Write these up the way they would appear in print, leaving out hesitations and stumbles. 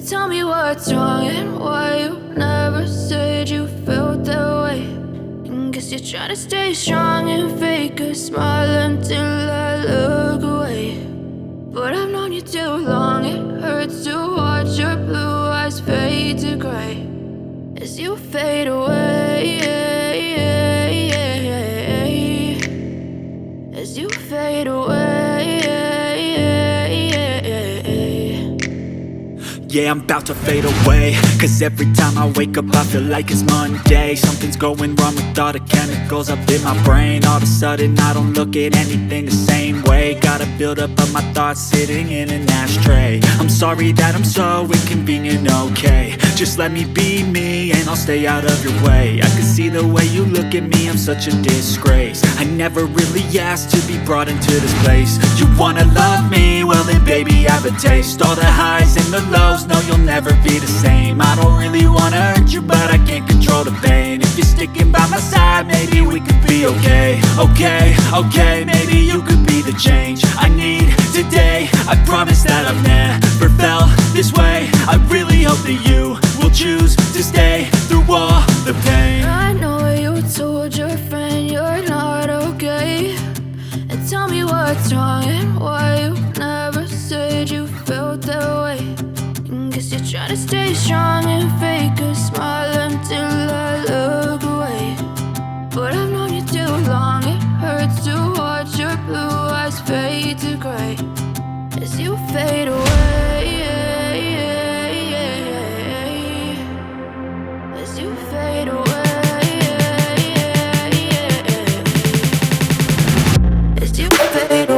Tell me what's wrong and why you never said you felt that way. And guess you're trying to stay strong and fake a smile until I look away. But I've known you too long, it hurts to watch your blue eyes fade to gray as you fade away, as you fade away. Yeah, I'm about to fade away, cause every time I wake up I feel like it's Monday. Something's going wrong with all the chemicals up in my brain. All of a sudden I don't look at anything the same way. Gotta build up of my thoughts sitting in an ashtray. I'm sorry that I'm so inconvenient, okay. Just let me be me and I'll stay out of your way. I can see the way you look at me, I'm such a disgrace. I never really asked to be brought into this place. You wanna love me? Well then baby I have a taste. All the highs and the lows, no you'll never be the same. I don't really wanna hurt you but I can't control the pain. If you're sticking by my side maybe we could be okay. Okay, maybe you could be the change I need today. I promise that I've never felt this way. I really hope that you will choose to stay through all the pain. I know you told your friend you're not okay. And tell me what's wrong and why you never said you felt that way. And guess you're trying to stay strong and fake a smile until I look away. But I've known you too long, it hurts to watch your blue eyes fade to gray as you fade away, as you fade away, as you fade away.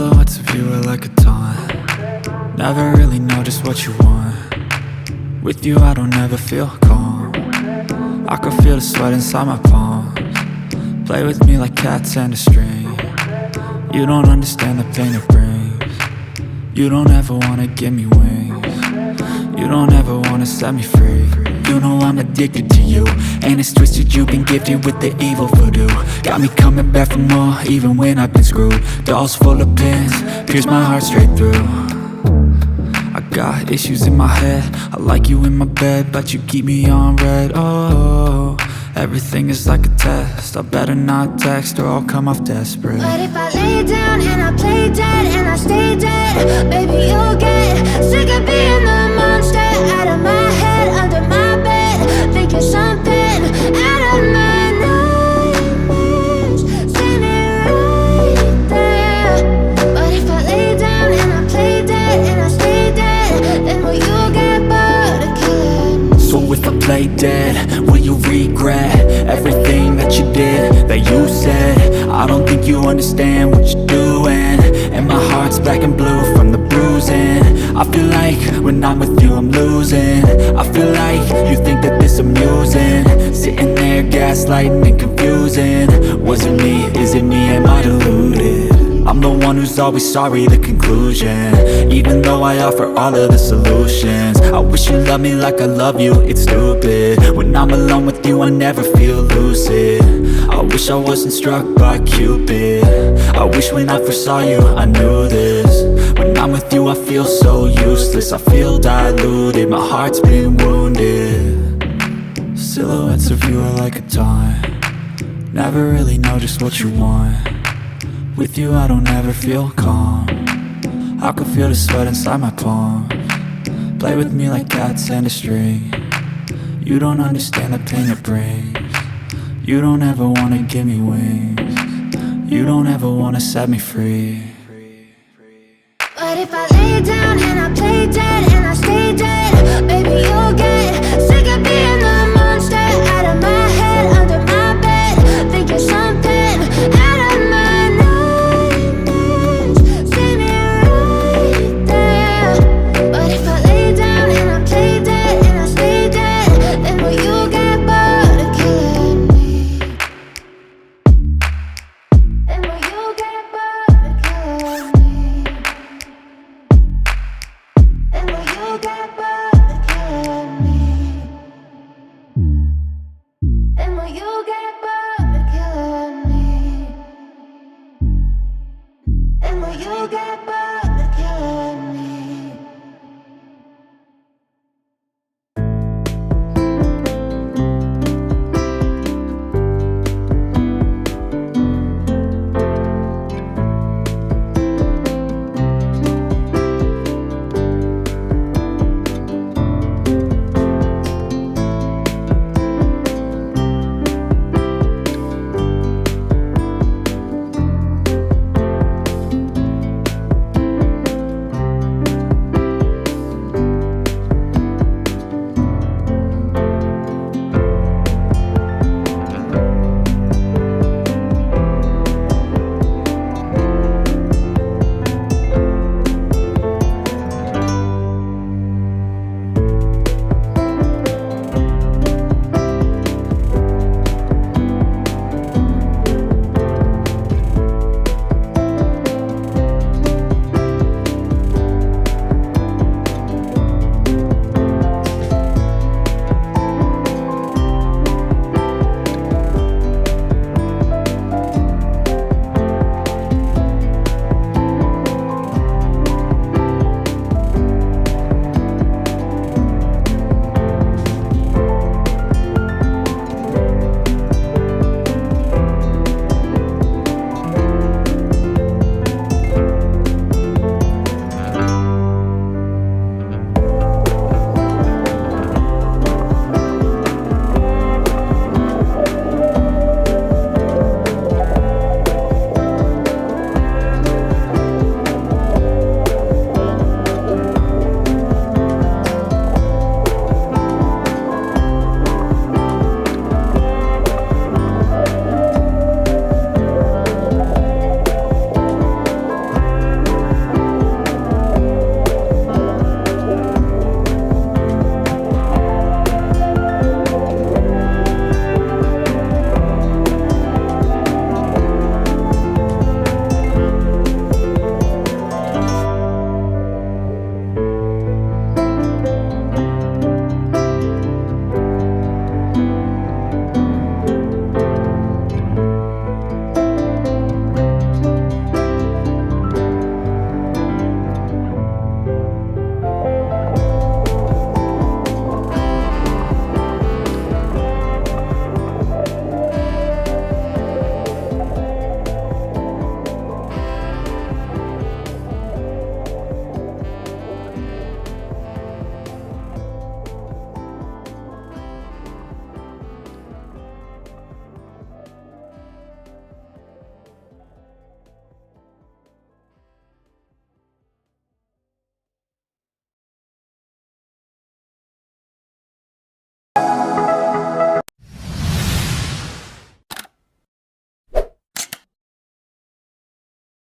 Silhouettes of you are like a taunt. Never really know just what you want. With you I don't ever feel calm. I can feel the sweat inside my palms. Play with me like cats and a string. You don't understand the pain it brings. You don't ever wanna give me wings. You don't ever wanna set me free. You know I'm addicted to you, and it's twisted, you've been gifted with the evil voodoo. Got me coming back for more, even when I've been screwed. Dolls full of pins, pierce my heart straight through. I got issues in my head, I like you in my bed, but you keep me on red. Oh, everything is like a test, I better not text or I'll come off desperate. But if I lay down and I play dead and I stay dead, baby you'll get sick of being the monster out of my head, under my bed, thinking something out of my nightmares, standing right there. But if I lay down and I play dead and I stay dead, then will you get bored of killing me? So if I play dead, will you regret everything that you did, that you said? I don't think you understand what you're doing, and my heart's black and blue from the bruising. I feel like when I'm with you I'm losing. I feel like you think that this amusing, sitting there gaslighting and confusing. Was it me? Is it me? Am I deluded? I'm the one who's always sorry, the conclusion, even though I offer all of the solutions. I wish you loved me like I love you, it's stupid. When I'm alone with you I never feel lucid. I wish I wasn't struck by Cupid. I wish when I first saw you I knew this. When I'm with you I feel so useless, I feel diluted, my heart's been wounded. Silhouettes of you are like a taunt. Never really know just what you want. With you I don't ever feel calm. I can feel the sweat inside my palms. Play with me like cats and a string. You don't understand the pain it brings. You don't ever wanna give me wings. You don't ever wanna set me free. But if I lay down and I play dead and I stay dead, baby you'll get sick of being the monster out of my head, under my bed, thinking something out of my nightmares, standing right there. But if I lay down and I play dead and I stay dead, then will you get bored of killing me? Then will you get bored of killing me? And will you get bored of killing me? And will you get bored of killing me? And will you get bored?